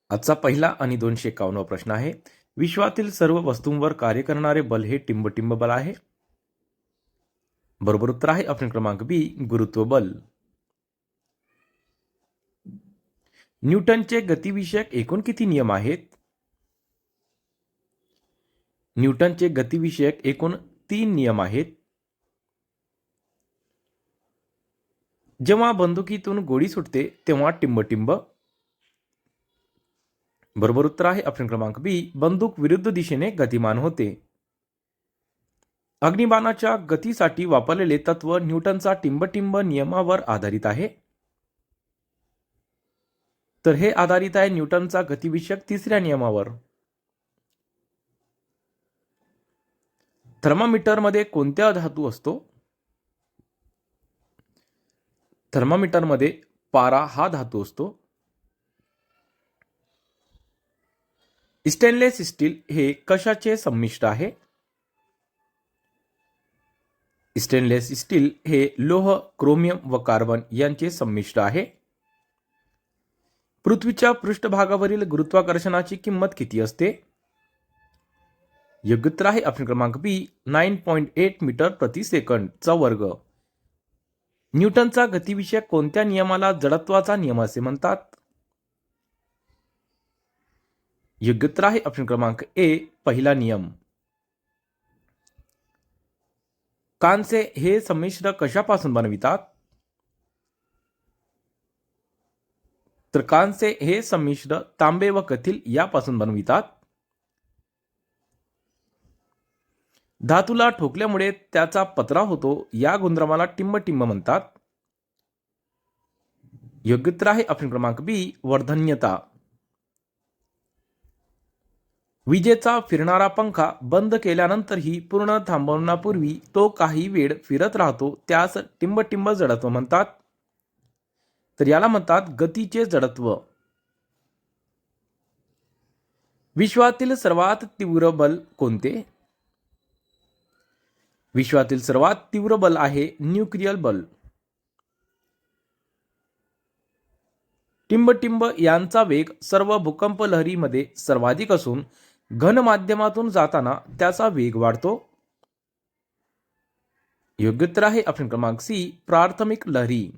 आजचा पहिला आणि 251वा प्रश्न आहे. विश्वातील सर्व वस्तूंवर कार्य करणारे बल हे टिंबटिंब बल आहे. बरोबर उत्तर आहे ऑप्शन क्रमांक बी, गुरुत्व बल. न्यूटनचे गतिविषयक एकूण किती नियम आहेत? न्यूटनचे गतिविषयक एकूण 3 नियम आहेत. जेव्हा बंदुकीतून गोळी सुटते तेव्हा टिंबटिंब. बरोबर उत्तर आहे ऑप्शन क्रमांक बी, बंदूक विरुद्ध दिशेने गतिमान होते. अग्निबाणाच्या गतीसाठी वापरलेले तत्व न्यूटनचा टिंबटिंब नियमावर आधारित आहे. तर हे आधारित आहे न्यूटनचा गतिविषयक 3ऱ्या नियमावर. थर्मामीटरमध्ये कोणत्या धातू असतो? थर्मामीटरमध्ये पारा हा धातू असतो. स्टेनलेस स्टील हे कशाचे संमिश्र आहे? स्टेनलेस स्टील हे लोह, क्रोमियम व कार्बन यांचे संमिश्र आहे. पृथ्वीच्या पृष्ठभागावरील गुरुत्वाकर्षणाची किंमत किती असते? योग्य उत्तर आहे ऑप्शन क्रमांक बी, 9.8 मीटर प्रति सेकंड चा वर्ग. न्यूटनचा गतिविषयक कोणत्या नियमाला जडत्वाचा नियम असे म्हणतात? योग्य उत्तर आहे ऑप्शन क्रमांक ए, पहिला नियम. कांस्य हे संमिश्र कशापासून बनवितात? तर कांस्य हे संमिश्र तांबे व कथील यापासून बनवितात. धातूला ठोकल्यामुळे त्याचा पत्रा होतो या गुणधर्माला टिंबटिंब म्हणतात. योग्य उत्तर आहे ऑप्शन क्रमांक बी, वर्धन्यता. विजेचा फिरणारा पंखा बंद केल्यानंतरही पूर्ण थांबवण्यापूर्वी तो काही वेळ फिरत राहतो त्यास टिंबटिंब जडत्व म्हणतात. तर याला म्हणतात गतीचे जडत्व. विश्वातील सर्वात तीव्र बल कोणते? विश्वातील सर्वात तीव्र बल आहे न्यूक्लियर बल. टिंबटिंब यांचा वेग सर्व भूकंप लहरीमध्ये सर्वाधिक असून घन माध्यमातून जाताना त्याचा वेग वाढतो. योग्य उत्तर आहे ऑप्शन क्रमांक सी, प्राथमिक लहरी.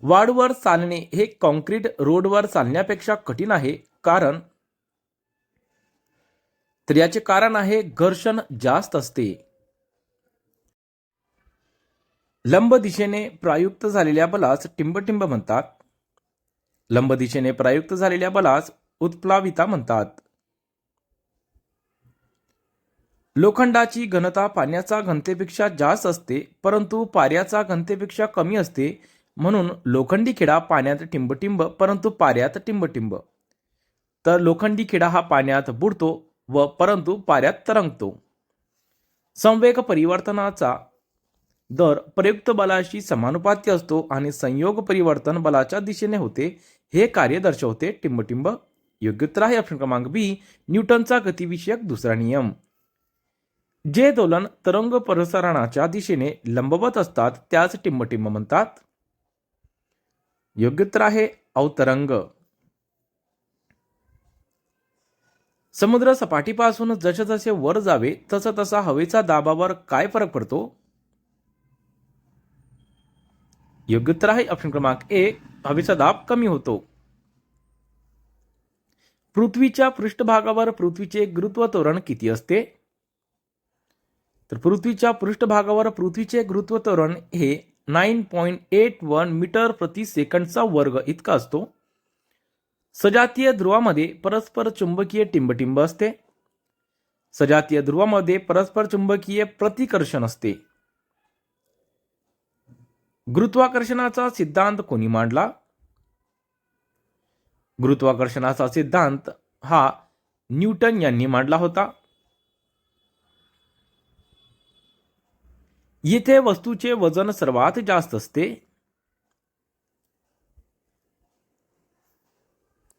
वाळूवर चालणे हे कॉन्क्रीट रोडवर चालण्यापेक्षा कठीण आहे, कारण? तर याचे कारण आहे घर्षण जास्त असते. लंब दिशेने प्रयुक्त झालेल्या बलास टिंबटिंब म्हणतात. लंब दिशेने प्रयुक्त झालेल्या बलास उत्प्लाविता म्हणतात. लोखंडाची घनता पाण्याच्या घनतेपेक्षा जास्त असते, परंतु पाऱ्याच्या घनतेपेक्षा कमी असते, म्हणून लोखंडी खिळा पाण्यात टिंबटिंब परंतु पाऱ्यात टिंबटिंब. तर लोखंडी खिळा हा पाण्यात बुडतो व परंतु पाऱ्यात तरंगतो. संवेग परिवर्तनाचा दर प्रयुक्त बलाशी समानुपाती असतो आणि संयोग परिवर्तन बलाच्या दिशेने होते, हे कार्य दर्शवते टिंबटिंब. योग्य उत्तर आहे ऑप्शन क्रमांक बी, न्यूटनचा गतिविषयक 2रा नियम. जे दोलन तरंग प्रसारणाच्या दिशेने लंबवत असतात त्यास टिंबटिंब म्हणतात. योग्य उत्तर आहे अवतरंग. समुद्र सपाटीपासून जसजसे वर जावे तसा तसा हवेचा दाबावर काय फरक पडतो? योग्य उत्तर आहे ऑप्शन क्रमांक ए, हवेचा दाब कमी होतो. पृथ्वीच्या पृष्ठभागावर पृथ्वीचे गुरुत्व त्वरण किती असते? तर पृथ्वीच्या पृष्ठभागावर पृथ्वीचे गुरुत्व त्वरण हे 9.81 मीटर प्रति सेकंडचा वर्ग इतका असतो. सजातीय ध्रुवामध्ये परस्पर चुंबकीय टिंबटिंब असते. सजातीय ध्रुवामध्ये परस्पर चुंबकीय प्रतिकर्षण असते. गुरुत्वाकर्षणाचा सिद्धांत कोणी मांडला? गुरुत्वाकर्षणाचा सिद्धांत हा न्यूटन यांनी मांडला होता. येथे वस्तूचे वजन सर्वात जास्त असते.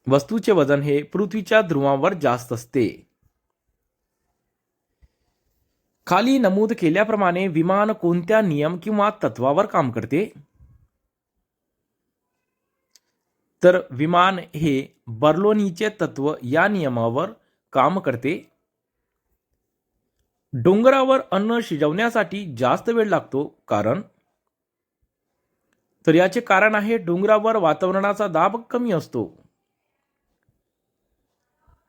वस्तूचे वजन हे पृथ्वीच्या ध्रुवावर जास्त असते. खाली नमूद केल्याप्रमाणे विमान कोणत्या नियम किंवा तत्वावर काम करते? तर विमान हे बर्लोनीचे तत्व या नियमावर काम करते. डोंगरावर अन्न शिजवण्यासाठी जास्त वेळ लागतो कारण. तर याचे कारण आहे डोंगरावर वातावरणाचा दाब कमी असतो.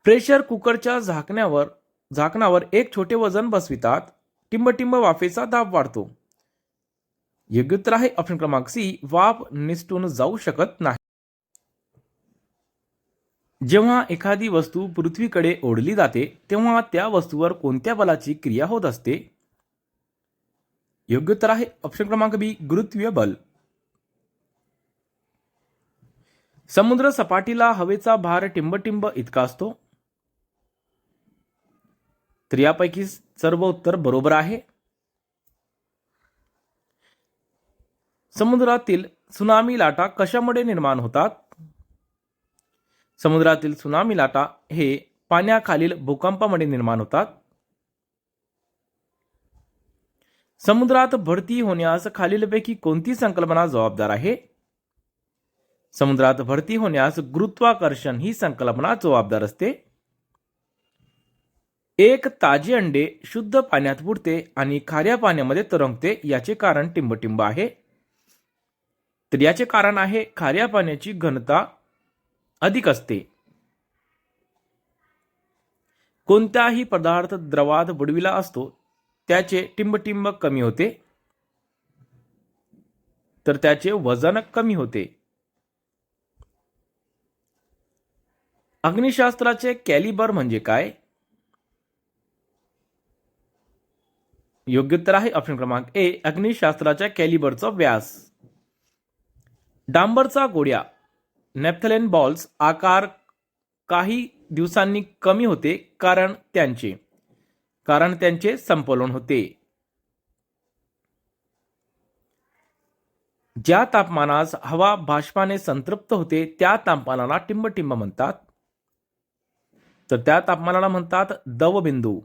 प्रेशर कुकरच्या झाकणावर एक छोटे वजन बसवितात. टिंबटिंब वाफेचा दाब वाढतो. योग्य उत्तर आहे ऑप्शन क्रमांक सी, वाफ निसटून जाऊ शकत नाही. जेव्हा एखादी वस्तू पृथ्वीकडे ओढली जाते तेव्हा त्या वस्तूवर कोणत्या बलाची क्रिया होत असते? योग्य उत्तर आहे ऑप्शन क्रमांक बी, गुरुत्वीय बल. समुद्र सपाटीला हवेचा भार टिंबटिंब इतका असतो. तर यापैकी सर्व उत्तर बरोबर आहे. समुद्रातील त्सुनामी लाटा कशामुळे निर्माण होतात? समुद्रातील त्सुनामी लाटा हे पाण्याखालील भूकंपामुळे निर्माण होतात. समुद्रात भरती होण्यास खालीलपैकी कोणती संकल्पना जबाबदार आहे? समुद्रात भरती होण्यास गुरुत्वाकर्षण ही संकल्पना जबाबदार असते. एक ताजे अंडे शुद्ध पाण्यात बुडते आणि खाऱ्या पाण्यामध्ये तरंगते, याचे कारण टिंबटिंब आहे. तर याचे कारण आहे खाऱ्या पाण्याची घनता अधिक असते. कोणताही पदार्थ द्रवात बुडविला असतो त्याचे टिंबटिंब कमी होते, तर त्याचे वजन कमी होते. अग्निशास्त्राचे कॅलिबर म्हणजे काय? योग्य उत्तर आहे ऑप्शन क्रमांक ए, अग्निशास्त्राच्या कॅलिबरचा व्यास. डांबरचा गोळ्या नेफ्थलेन बॉल्स आकार काही दिवसांनी कमी होते कारण त्यांचे संपलन होते. ज्या तापमानास हवा बाष्पाने संतृप्त होते त्या तापमानाला टिंबटिंब म्हणतात. तर त्या तापमानाला म्हणतात दवबिंदू.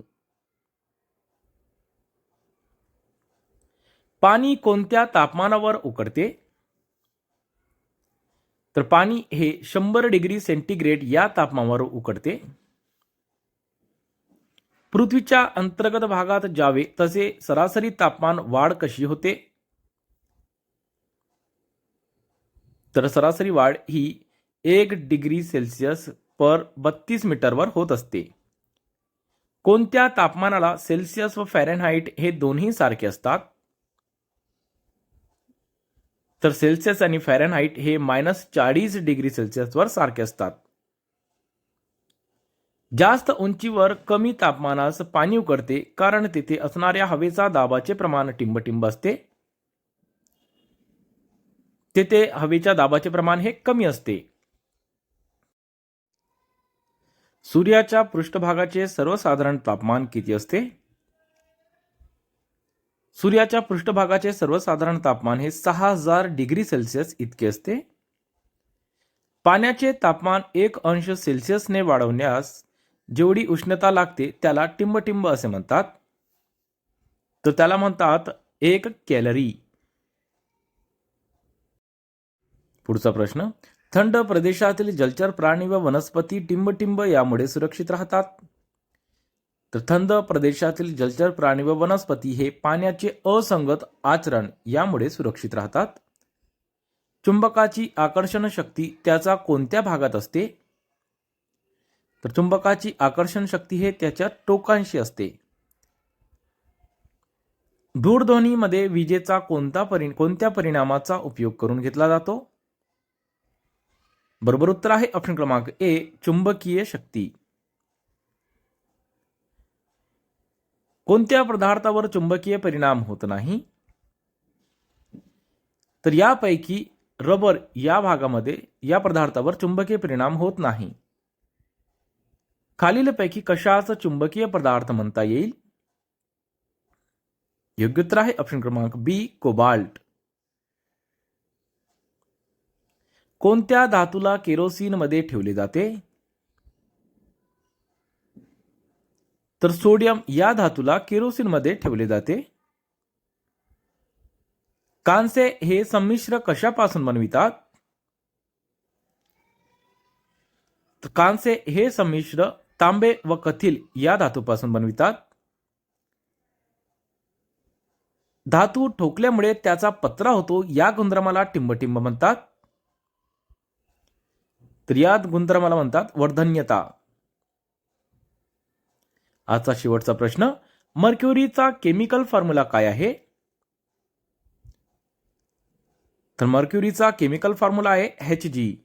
पाणी कोणत्या तापमानावर उकळते? तर पाणी हे 100 डिग्री सेंटीग्रेड या तापमानावर उकळते. पृथ्वीच्या अंतर्गत भागात जावे तसे सरासरी तापमान वाढ कशी होते? तर सरासरी वाढ ही 1 डिग्री सेल्सिअस पर 32 मीटरवर होत असते. कोणत्या तापमानाला सेल्सिअस व फॅरेनहाइट हे दोन्ही सारखे असतात? तर सेल्सिअस आणि फॅरेनहाइट हे -40 डिग्री सेल्सिअसवर सारखे असतात. जास्त उंचीवर कमी तापमानास पाणी उकळते कारण तेथे असणाऱ्या हवेचा दाबाचे प्रमाण टिंबटिंब असते. तेथे हवेच्या दाबाचे प्रमाण हे कमी असते. सूर्याच्या पृष्ठभागाचे सर्वसाधारण तापमान किती असते? सूर्याच्या पृष्ठभागाचे सर्वसाधारण तापमान हे 6000 डिग्री सेल्सिअस इतके असते. पाण्याचे तापमान 1 अंश सेल्सिअसने वाढवण्यास जेवढी उष्णता लागते त्याला टिंबटिंब असे म्हणतात. तर त्याला म्हणतात 1 कॅलरी. पुढचा प्रश्न, थंड प्रदेशातील जलचर प्राणी व वनस्पती टिंबटिंब यामुळे सुरक्षित राहतात. तर थंड प्रदेशातील जलचर प्राणी व वनस्पती हे पाण्याचे असंगत आचरण यामुळे सुरक्षित राहतात. चुंबकाची आकर्षण शक्ती त्याचा कोणत्या भागात असते? तर चुंबकाची आकर्षण शक्ती हे त्याच्या टोकांशी असते. दूरध्वनीमध्ये विजेचा कोणत्या परिणामाचा उपयोग करून घेतला जातो? बरोबर उत्तर आहे ऑप्शन क्रमांक ए, चुंबकीय शक्ती. कोणत्या पदार्थावर चुंबकीय परिणाम होत नाही? तर यापैकी रबर या भागामध्ये या पदार्थावर चुंबकीय परिणाम होत नाही. खालीलपैकी कशाचा चुंबकीय पदार्थ म्हणता येईल? योग्य उत्तर आहे ऑप्शन क्रमांक बी, कोबाल्ट. कोणत्या धातूला केरोसिन मध्ये ठेवले जाते? तर सोडियम या धातूला केरोसिन मध्ये ठेवले जाते. कांसे हे संमिश्र कशापासून बनवितात? कांस्य हे संमिश्र तांबे व कथिल या धातूपासून बनवितात. धातू ठोकल्यामुळे त्याचा पत्रा होतो, या गुणधर्माला टिंबटिंब म्हणतात. तर या गुणधर्माला म्हणतात वर्धन्यता. आजचा शेवटचा प्रश्न, मर्क्युरीचा केमिकल फॉर्म्युला काय आहे? तर मर्क्युरीचा केमिकल फॉर्म्युला आहे Hg.